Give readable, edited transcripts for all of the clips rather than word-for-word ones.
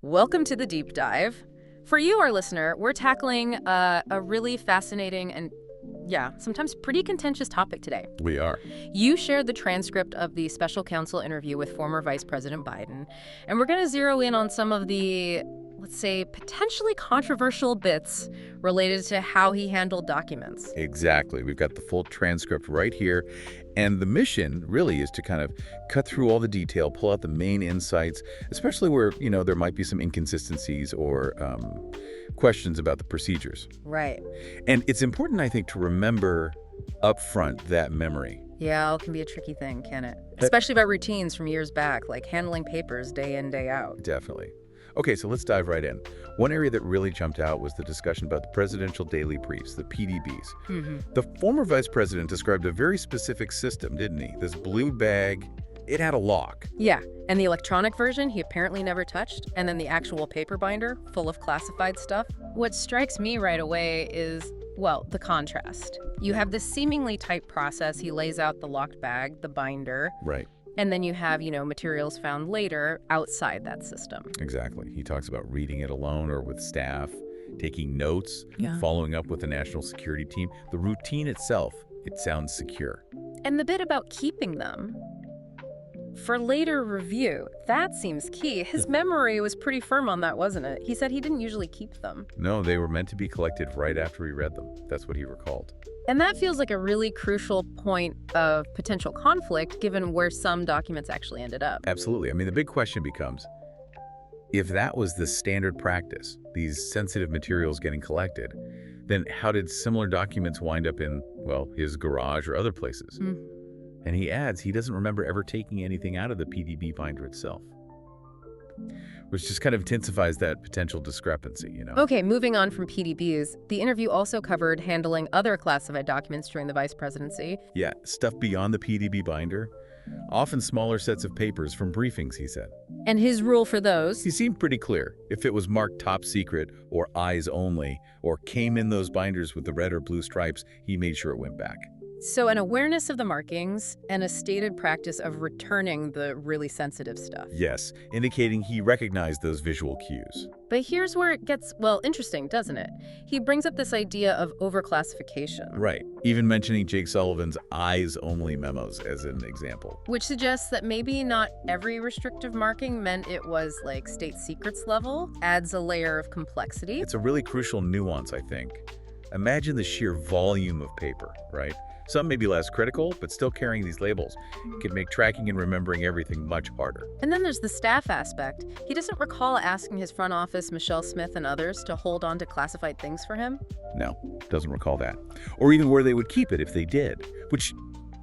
Welcome to the deep dive. For you, our listener, we're tackling a really fascinating and, yeah, sometimes pretty contentious topic today. We are. You shared the transcript of the special counsel interview with former Vice President Biden, and we're going to zero in on some of the, let's say, potentially controversial bits related to how he handled documents. Exactly. We've got the full transcript right here. And the mission really is to kind of cut through all the detail, pull out the main insights, especially where, there might be some inconsistencies or questions about the procedures. Right. And it's important, I think, to remember up front that memory. Yeah, it can be a tricky thing, can it? Especially about routines from years back, like handling papers day in, day out. Definitely. Okay, so let's dive right in. One area that really jumped out was the discussion about the presidential daily briefs, the PDBs. The former vice president described a very specific system, didn't he? This blue bag, it had a lock. Yeah, and the electronic version he apparently never touched, and then the actual paper binder full of classified stuff. What strikes me right away is, well, the contrast. You have this seemingly tight process. He lays out the locked bag, the binder. Right. And then you have, materials found later outside that system. Exactly. He talks about reading it alone or with staff, taking notes, following up with the national security team. The routine itself, it sounds secure. And the bit about keeping them for later review, that seems key. His memory was pretty firm on that, wasn't it? He said he didn't usually keep them. No, they were meant to be collected right after he read them. That's what he recalled. And that feels like a really crucial point of potential conflict, given where some documents actually ended up. Absolutely. I mean, the big question becomes, if that was the standard practice, these sensitive materials getting collected, then how did similar documents wind up in, well, his garage or other places? And he adds he doesn't remember ever taking anything out of the PDB binder itself, which just kind of intensifies that potential discrepancy, Okay, moving on from PDBs, the interview also covered handling other classified documents during the vice presidency. Yeah, stuff beyond the PDB binder, often smaller sets of papers from briefings, he said. And his rule for those? He seemed pretty clear. If it was marked top secret or eyes only, or came in those binders with the red or blue stripes, he made sure it went back. So an awareness of the markings and a stated practice of returning the really sensitive stuff. Yes, indicating he recognized those visual cues. But here's where it gets, well, interesting, doesn't it? He brings up this idea of overclassification. Right, even mentioning Jake Sullivan's eyes-only memos as an example. Which suggests that maybe not every restrictive marking meant it was like state secrets level, adds a layer of complexity. It's a really crucial nuance, I think. Imagine the sheer volume of paper, right? Some may be less critical, but still carrying these labels can make tracking and remembering everything much harder. And then there's the staff aspect. He doesn't recall asking his front office, Michelle Smith and others, to hold on to classified things for him. No, doesn't recall that. Or even where they would keep it if they did, which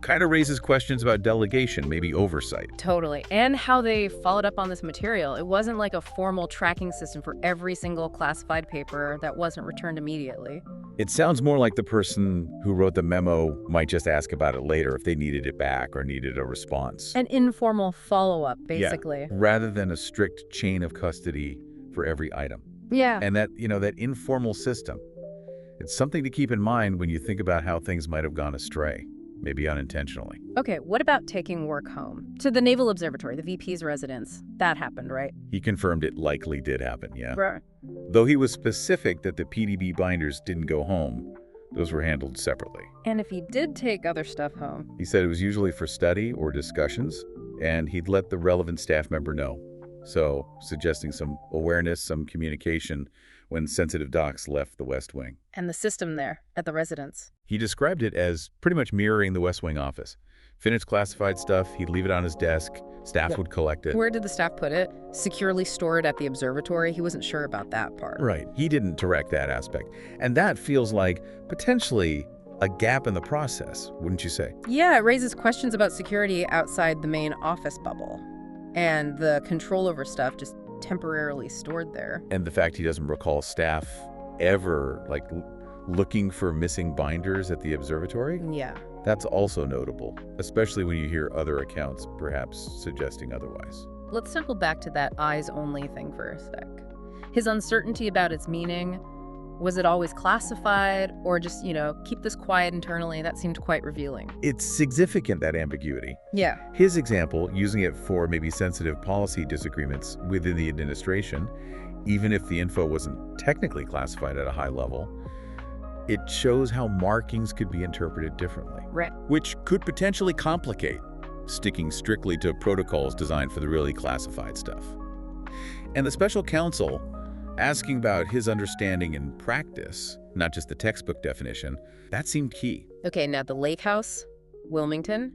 kind of raises questions about delegation, maybe oversight. Totally. And how they followed up on this material. It wasn't like a formal tracking system for every single classified paper that wasn't returned immediately. It sounds more like the person who wrote the memo might just ask about it later if they needed it back or needed a response. An informal follow-up, basically. Yeah, rather than a strict chain of custody for every item. Yeah. And that, that informal system, it's something to keep in mind when you think about how things might have gone astray. Maybe unintentionally. Okay, what about taking work home? To the Naval Observatory, the VP's residence. That happened, right? He confirmed it likely did happen, yeah. Right. Though he was specific that the PDB binders didn't go home, those were handled separately. And if he did take other stuff home? He said it was usually for study or discussions, and he'd let the relevant staff member know. So, suggesting some awareness, some communication when sensitive docs left the West Wing. And the system there at the residence. He described it as pretty much mirroring the West Wing office. Finished classified stuff, he'd leave it on his desk, staff would collect it. Where did the staff put it? Securely store it at the observatory? He wasn't sure about that part. Right. He didn't direct that aspect. And that feels like potentially a gap in the process, wouldn't you say? Yeah, it raises questions about security outside the main office bubble. And the control over stuff just temporarily stored there. And the fact he doesn't recall staff ever, looking for missing binders at the observatory? Yeah. That's also notable, especially when you hear other accounts perhaps suggesting otherwise. Let's circle back to that eyes-only thing for a sec. His uncertainty about its meaning, Was it always classified, or just, keep this quiet internally? That seemed quite revealing. It's significant, that ambiguity. Yeah. His example, using it for maybe sensitive policy disagreements within the administration, even if the info wasn't technically classified at a high level, it shows how markings could be interpreted differently. Right. Which could potentially complicate sticking strictly to protocols designed for the really classified stuff. And the special counsel, asking about his understanding and practice, not just the textbook definition, that seemed key. Okay, now the Lake House, Wilmington,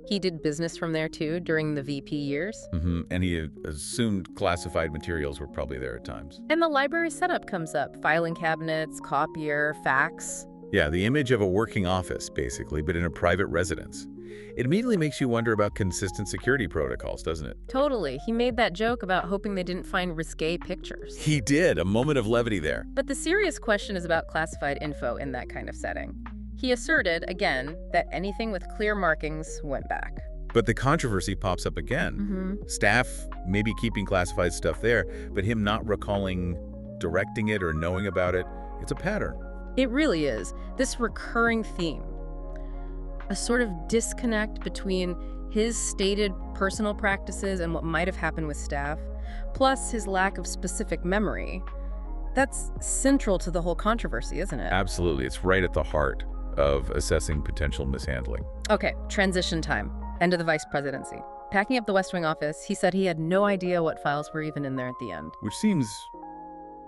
he did business from there too during the VP years. And he assumed classified materials were probably there at times. And the library setup comes up, filing cabinets, copier, fax. Yeah, the image of a working office, basically, but in a private residence. It immediately makes you wonder about consistent security protocols, doesn't it? Totally. He made that joke about hoping they didn't find risque pictures. He did, a moment of levity there. But the serious question is about classified info in that kind of setting. He asserted, again, that anything with clear markings went back. But the controversy pops up again. Staff maybe keeping classified stuff there, but him not recalling directing it or knowing about it. It's a pattern. It really is. This recurring theme. A sort of disconnect between his stated personal practices and what might have happened with staff, plus his lack of specific memory. That's central to the whole controversy, isn't it? Absolutely. It's right at the heart of assessing potential mishandling. Okay, transition time. End of the vice presidency. Packing up the West Wing office, he said he had no idea what files were even in there at the end. Which seems,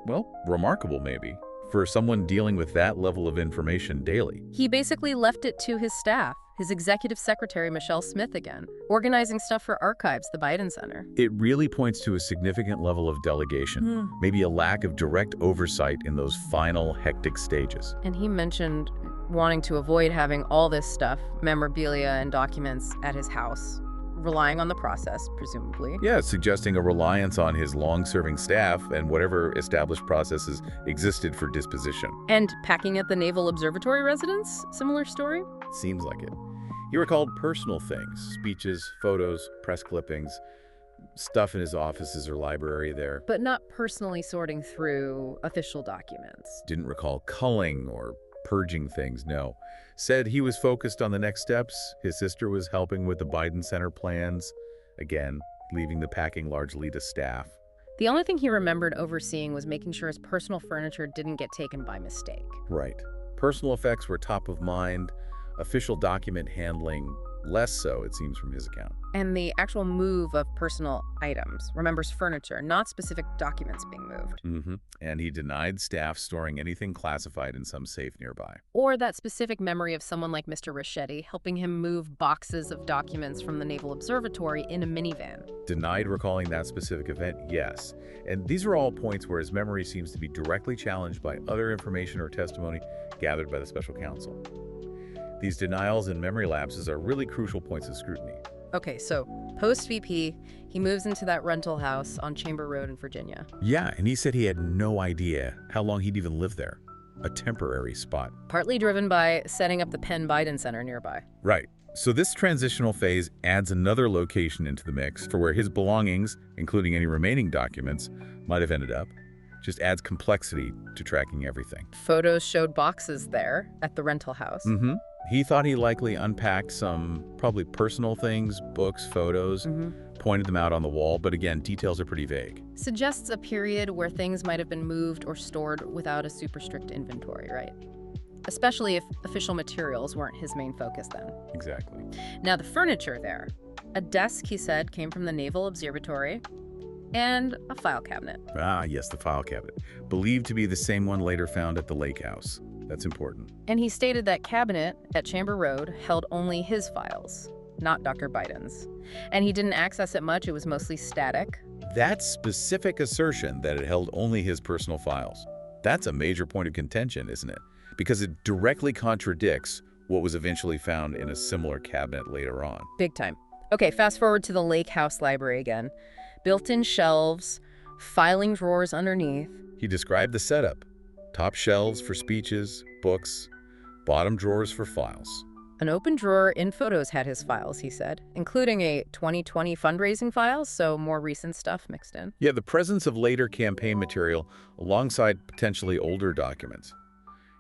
well, remarkable maybe, for someone dealing with that level of information daily. He basically left it to his staff, his executive secretary, Michelle Smith again, organizing stuff for Archives, the Biden Center. It really points to a significant level of delegation, maybe a lack of direct oversight in those final hectic stages. And he mentioned wanting to avoid having all this stuff, memorabilia and documents, at his house, relying on the process, presumably. Yeah, suggesting a reliance on his long-serving staff and whatever established processes existed for disposition. And packing at the Naval Observatory residence? Similar story? Seems like it. He recalled personal things, speeches, photos, press clippings, stuff in his offices or library there. But not personally sorting through official documents. Didn't recall culling or purging things, no. Said he was focused on the next steps. His sister was helping with the Biden Center plans. Again, leaving the packing largely to staff. The only thing he remembered overseeing was making sure his personal furniture didn't get taken by mistake. Right. Personal effects were top of mind. Official document handling, less so, it seems from his account. And the actual move of personal items remembers furniture, not specific documents being moved. And he denied staff storing anything classified in some safe nearby. Or that specific memory of someone like Mr. Ricchetti helping him move boxes of documents from the Naval Observatory in a minivan. Denied recalling that specific event, yes. And these are all points where his memory seems to be directly challenged by other information or testimony gathered by the special counsel. These denials and memory lapses are really crucial points of scrutiny. Okay, so post-VP, he moves into that rental house on Chamber Road in Virginia. Yeah, and he said he had no idea how long he'd even lived there. A temporary spot. Partly driven by setting up the Penn Biden Center nearby. Right. So this transitional phase adds another location into the mix for where his belongings, including any remaining documents, might have ended up. Just adds complexity to tracking everything. Photos showed boxes there at the rental house. He thought he likely unpacked some probably personal things, books, photos, pointed them out on the wall, but again, details are pretty vague. Suggests a period where things might have been moved or stored without a super strict inventory, right? Especially if official materials weren't his main focus then. Exactly. Now the furniture there. A desk, he said, came from the Naval Observatory, and a file cabinet. Ah, yes, the file cabinet. Believed to be the same one later found at the Lake House. That's important. And he stated that cabinet at Chamber Road held only his files, not Dr. Biden's. And he didn't access it much, it was mostly static. That specific assertion that it held only his personal files, that's a major point of contention, isn't it? Because it directly contradicts what was eventually found in a similar cabinet later on. Big time. Okay, fast forward to the Lake House Library again. Built-in shelves, filing drawers underneath. He described the setup. Top shelves for speeches, books, bottom drawers for files. An open drawer in photos had his files, he said, including a 2020 fundraising file, so more recent stuff mixed in. Yeah, the presence of later campaign material alongside potentially older documents.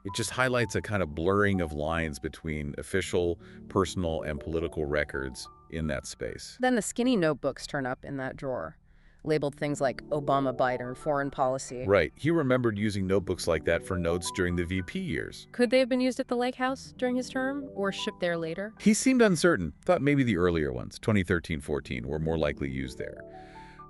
It just highlights a kind of blurring of lines between official, personal, and political records in that space. Then the skinny notebooks turn up in that drawer, labeled things like Obama, Biden, foreign policy. Right. He remembered using notebooks like that for notes during the VP years. Could they have been used at the lake house during his term or shipped there later? He seemed uncertain, thought maybe the earlier ones, 2013-14, were more likely used there.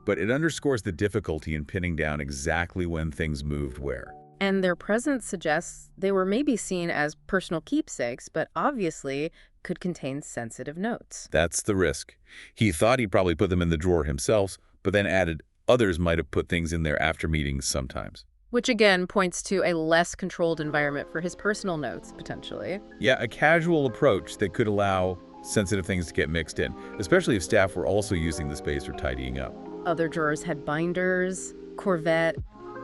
But it underscores the difficulty in pinning down exactly when things moved where. And their presence suggests they were maybe seen as personal keepsakes, but obviously could contain sensitive notes. That's the risk. He thought he'd probably put them in the drawer himself, but then added others might have put things in there after meetings sometimes. Which again points to a less controlled environment for his personal notes, potentially. Yeah, a casual approach that could allow sensitive things to get mixed in, especially if staff were also using the space for tidying up. Other drawers had binders, Corvette,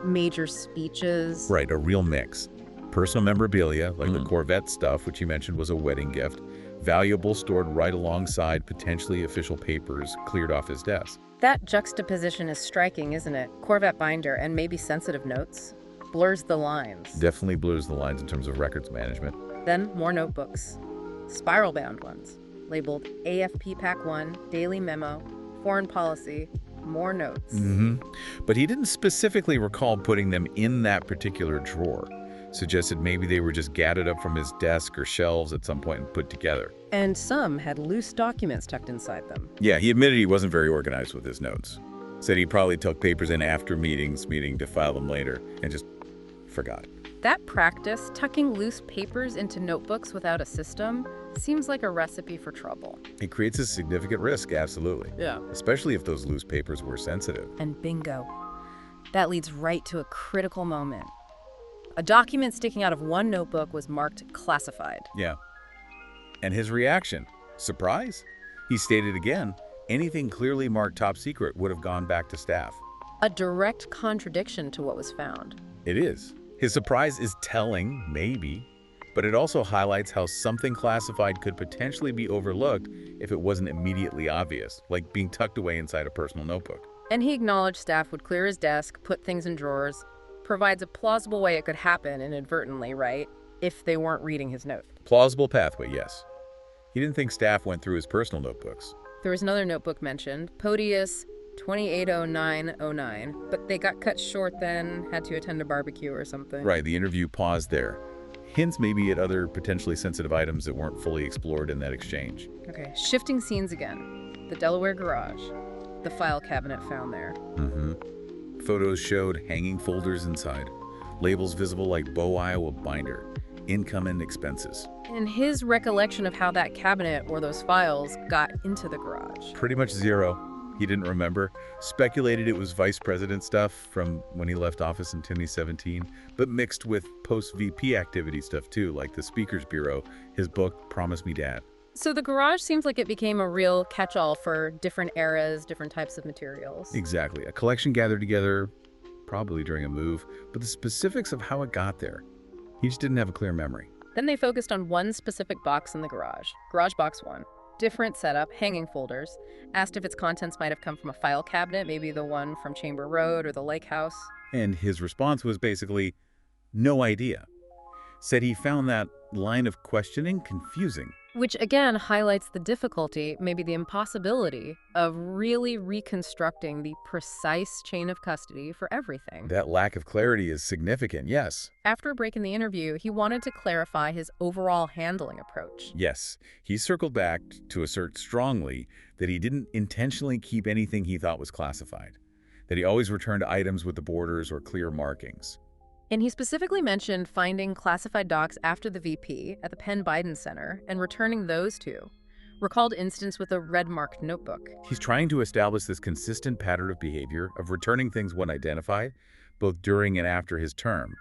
major speeches. Right, a real mix. Personal memorabilia, like the Corvette stuff, which you mentioned was a wedding gift. Valuable stored right alongside potentially official papers cleared off his desk. That juxtaposition is striking, isn't it? Corvette binder and maybe sensitive notes. Blurs the lines. Definitely blurs the lines in terms of records management. Then more notebooks. Spiral-bound ones, labeled AFP Pack 1, Daily Memo, Foreign Policy, more notes. But he didn't specifically recall putting them in that particular drawer. Suggested maybe they were just gathered up from his desk or shelves at some point and put together. And some had loose documents tucked inside them. Yeah, he admitted he wasn't very organized with his notes. Said he probably took papers in after meetings, meaning to file them later, and just forgot. That practice, tucking loose papers into notebooks without a system, seems like a recipe for trouble. It creates a significant risk, absolutely. Yeah. Especially if those loose papers were sensitive. And bingo. That leads right to a critical moment. A document sticking out of one notebook was marked classified. Yeah. And his reaction? Surprise? He stated again, anything clearly marked top secret would have gone back to staff. A direct contradiction to what was found. It is. His surprise is telling, maybe, but it also highlights how something classified could potentially be overlooked if it wasn't immediately obvious, like being tucked away inside a personal notebook. And he acknowledged staff would clear his desk, put things in drawers, provides a plausible way it could happen inadvertently, right? If they weren't reading his note. Plausible pathway, yes. He didn't think staff went through his personal notebooks. There was another notebook mentioned, Podius 280909, but they got cut short then, had to attend a barbecue or something. Right, the interview paused there. Hints maybe at other potentially sensitive items that weren't fully explored in that exchange. Okay, shifting scenes again. The Delaware garage, the file cabinet found there. Photos showed hanging folders inside, labels visible like Bow, Iowa binder, income and expenses. And his recollection of how that cabinet or those files got into the garage. Pretty much zero. He didn't remember. Speculated it was vice president stuff from when he left office in 2017, but mixed with post-VP activity stuff too, like the Speaker's Bureau, his book, Promise Me Dad. So the garage seems like it became a real catch-all for different eras, different types of materials. Exactly. A collection gathered together, probably during a move, but the specifics of how it got there, he just didn't have a clear memory. Then they focused on one specific box in the garage box 1. Different setup, hanging folders. Asked if its contents might have come from a file cabinet, maybe the one from Chamber Road or the Lake House. And his response was basically, no idea. Said he found that line of questioning confusing. Which again highlights the difficulty, maybe the impossibility, of really reconstructing the precise chain of custody for everything. That lack of clarity is significant, yes. After a break in the interview, he wanted to clarify his overall handling approach. Yes, he circled back to assert strongly that he didn't intentionally keep anything he thought was classified, that he always returned items with the borders or clear markings. And he specifically mentioned finding classified docs after the VP at the Penn Biden Center and returning those two. Recalled instance with a red-marked notebook. He's trying to establish this consistent pattern of behavior of returning things when identified, both during and after his term,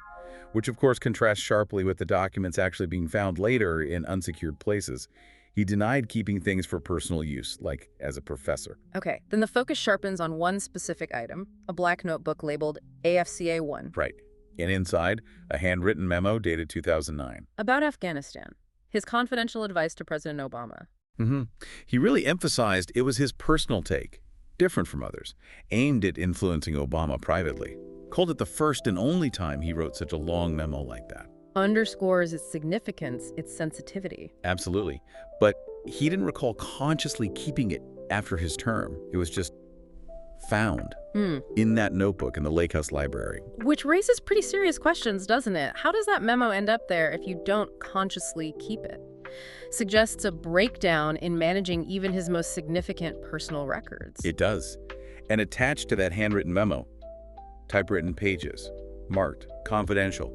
which of course contrasts sharply with the documents actually being found later in unsecured places. He denied keeping things for personal use, like as a professor. Okay, then the focus sharpens on one specific item, a black notebook labeled AFCA1. Right. And inside, a handwritten memo dated 2009. About Afghanistan. his confidential advice to President Obama. Hmm. He really emphasized it was his personal take, different from others, aimed at influencing Obama privately. Called it the first and only time he wrote such a long memo like that. Underscores its significance, its sensitivity. Absolutely. But he didn't recall consciously keeping it after his term. It was just found in that notebook in the Lake House Library. Which raises pretty serious questions, doesn't it? How does that memo end up there if you don't consciously keep it? Suggests a breakdown in managing even his most significant personal records. It does. And attached to that handwritten memo, typewritten pages, marked confidential,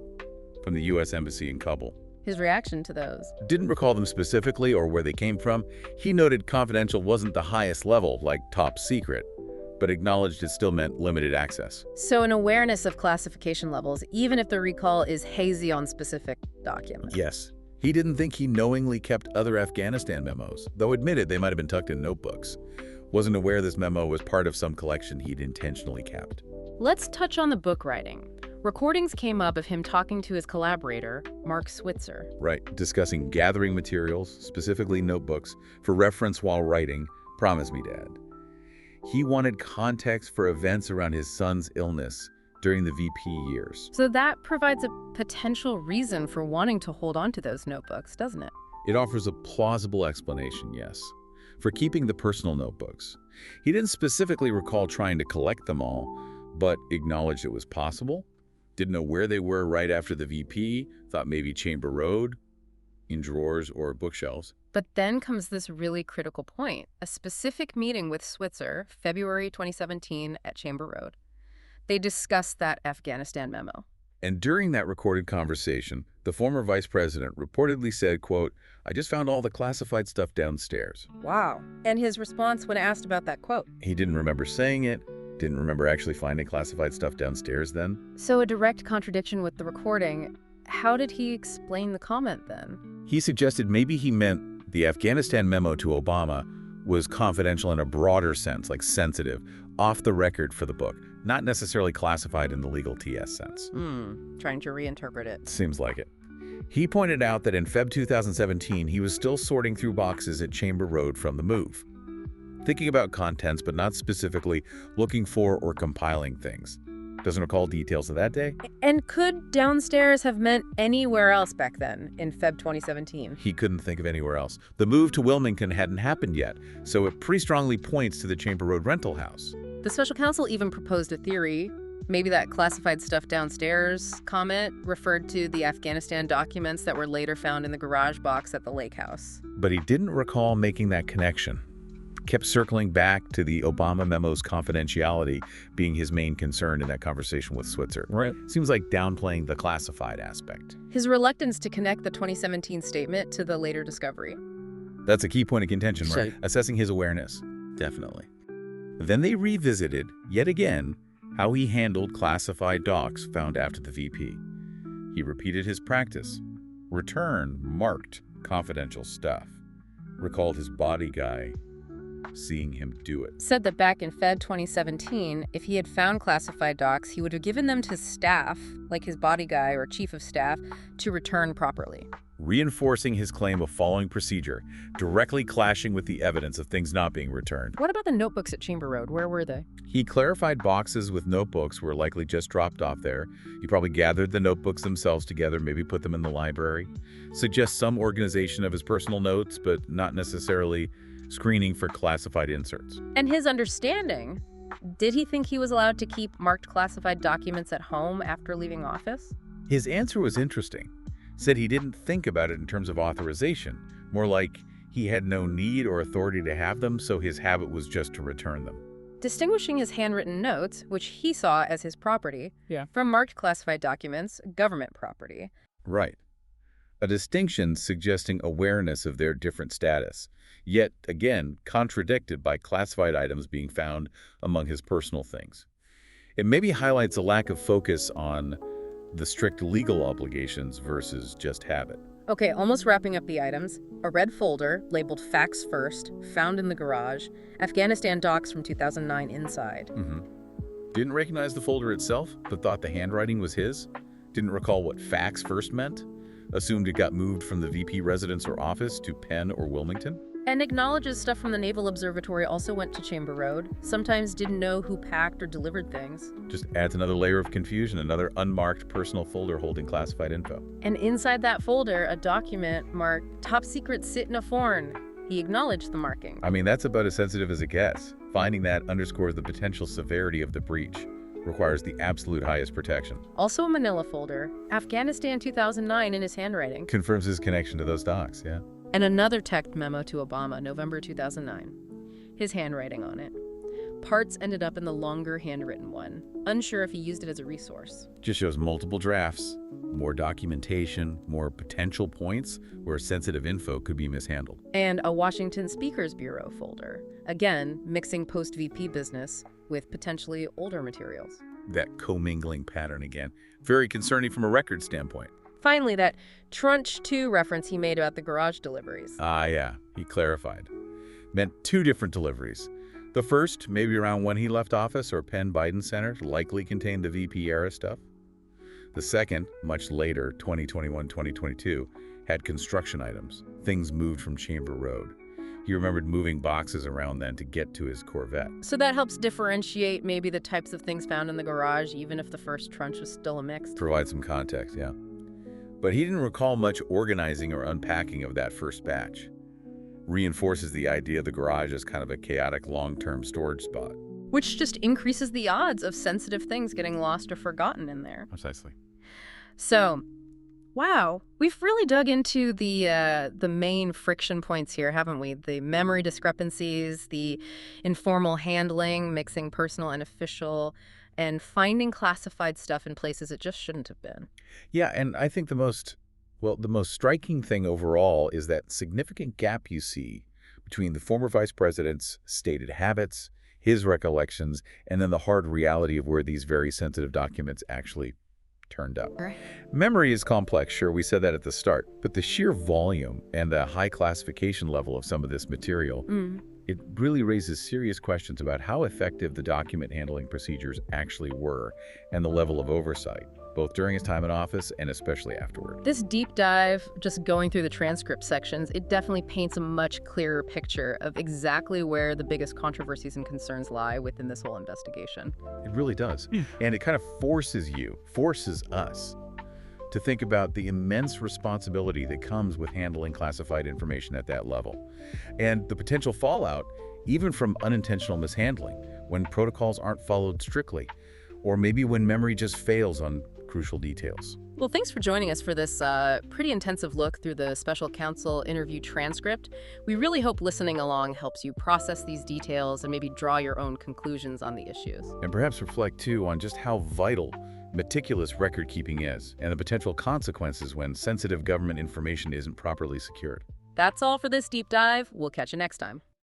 from the U.S. Embassy in Kabul. His reaction to those. Didn't recall them specifically or where they came from. He noted confidential wasn't the highest level, like top secret, but acknowledged it still meant limited access. So an awareness of classification levels, even if the recall is hazy on specific documents. Yes. He didn't think he knowingly kept other Afghanistan memos, though admitted they might have been tucked in notebooks. Wasn't aware this memo was part of some collection he'd intentionally kept. Let's touch on the book writing. Recordings came up of him talking to his collaborator, Mark Switzer. Right, discussing gathering materials, specifically notebooks, for reference while writing Promise Me, Dad. He wanted context for events around his son's illness during the VP years. So that provides a potential reason for wanting to hold on to those notebooks, doesn't it? It offers a plausible explanation, yes, for keeping the personal notebooks. He didn't specifically recall trying to collect them all, but acknowledged it was possible. Didn't know where they were right after the VP, thought maybe Chamber Road, in drawers or bookshelves. But then comes this really critical point, a specific meeting with Switzer, February 2017 at Chamber Road. They discussed that Afghanistan memo. And during that recorded conversation, the former vice president reportedly said, quote, "I just found all the classified stuff downstairs." Wow. And his response when asked about that quote? He didn't remember saying it, didn't remember actually finding classified stuff downstairs then. So a direct contradiction with the recording. How did he explain the comment then? He suggested maybe he meant the Afghanistan memo to Obama was confidential in a broader sense, like sensitive, off the record for the book, not necessarily classified in the legal TS sense. Trying to reinterpret it. Seems like it. He pointed out that in Feb 2017, he was still sorting through boxes at Chamber Road from the move, thinking about contents, but not specifically looking for or compiling things. Doesn't recall details of that day. And could downstairs have meant anywhere else back then, in Feb 2017? He couldn't think of anywhere else. The move to Wilmington hadn't happened yet, so it pretty strongly points to the Chamber Road rental house. The special counsel even proposed a theory. Maybe that classified stuff downstairs comment referred to the Afghanistan documents that were later found in the garage box at the lake house. But he didn't recall making that connection. Kept circling back to the Obama memo's confidentiality being his main concern in that conversation with Switzer. Right. Seems like downplaying the classified aspect. His reluctance to connect the 2017 statement to the later discovery. That's a key point of contention, right? So, assessing his awareness. Definitely. Then they revisited, yet again, how he handled classified docs found after the VP. He repeated his practice. Return marked confidential stuff. Recalled his body guy seeing him do it. Said that back in Feb 2017, if he had found classified docs, he would have given them to staff, like his body guy or chief of staff, to return properly. Reinforcing his claim of following procedure, directly clashing with the evidence of things not being returned. What about the notebooks at Chamber Road? Where were they? He clarified boxes with notebooks were likely just dropped off there. He probably gathered the notebooks themselves together, maybe put them in the library. Suggests some organization of his personal notes, but not necessarily screening for classified inserts. And his understanding, did he think he was allowed to keep marked classified documents at home after leaving office? His answer was interesting. Said he didn't think about it in terms of authorization, more like he had no need or authority to have them, so his habit was just to return them. Distinguishing his handwritten notes, which he saw as his property, from marked classified documents, government property. Right. A distinction suggesting awareness of their different status, yet, again, contradicted by classified items being found among his personal things. It maybe highlights a lack of focus on the strict legal obligations versus just habit. Okay, almost wrapping up the items. A red folder labeled Facts First, found in the garage. Afghanistan docs from 2009 inside. Didn't recognize the folder itself, but thought the handwriting was his. Didn't recall what Facts First meant. assumed it got moved from the VP residence or office to Penn or Wilmington. And acknowledges stuff from the Naval Observatory also went to Chamber Road. Sometimes didn't know who packed or delivered things. Just adds another layer of confusion, another unmarked personal folder holding classified info. And inside that folder, a document marked Top Secret Sit in a Forn. He acknowledged the marking. I mean, that's about as sensitive as it gets. Finding that underscores the potential severity of the breach. Requires the absolute highest protection. Also a manila folder, Afghanistan 2009 in his handwriting. Confirms his connection to those docs, yeah. And another text memo to Obama, November 2009. His handwriting on it. Parts ended up in the longer handwritten one. Unsure if he used it as a resource. Just shows multiple drafts, more documentation, more potential points where sensitive info could be mishandled. And a Washington Speakers Bureau folder. Again, mixing post-VP business with potentially older materials. That commingling pattern again. Very concerning from a record standpoint. Finally, that Trunch 2 reference he made about the garage deliveries. Ah, yeah, he clarified. Meant two different deliveries. The first, maybe around when he left office or Penn Biden Center, likely contained the VP era stuff. The second, much later, 2021-2022, had construction items, things moved from Chamber Road. He remembered moving boxes around then to get to his Corvette. So that helps differentiate maybe the types of things found in the garage, even if the first Trunch was still a mix. Provide some context, yeah. But he didn't recall much organizing or unpacking of that first batch. Reinforces the idea of the garage as kind of a chaotic long-term storage spot. Which just increases the odds of sensitive things getting lost or forgotten in there. Precisely. So, wow, we've really dug into the main friction points here, haven't we? The memory discrepancies, the informal handling, mixing personal and official, and finding classified stuff in places it just shouldn't have been. Yeah, and I think the most striking thing overall is that significant gap you see between the former vice president's stated habits, his recollections, and then the hard reality of where these very sensitive documents actually turned up. Right. Memory is complex, sure, we said that at the start, but the sheer volume and the high classification level of some of this material, it really raises serious questions about how effective the document handling procedures actually were and the level of oversight, both during his time in office and especially afterward. This deep dive, just going through the transcript sections, it definitely paints a much clearer picture of exactly where the biggest controversies and concerns lie within this whole investigation. It really does. And it kind of forces us to think about the immense responsibility that comes with handling classified information at that level. And the potential fallout, even from unintentional mishandling, when protocols aren't followed strictly, or maybe when memory just fails on crucial details. Well, thanks for joining us for this pretty intensive look through the special counsel interview transcript. We really hope listening along helps you process these details and maybe draw your own conclusions on the issues. And perhaps reflect, too, on just how vital meticulous record-keeping is and the potential consequences when sensitive government information isn't properly secured. That's all for this deep dive. We'll catch you next time.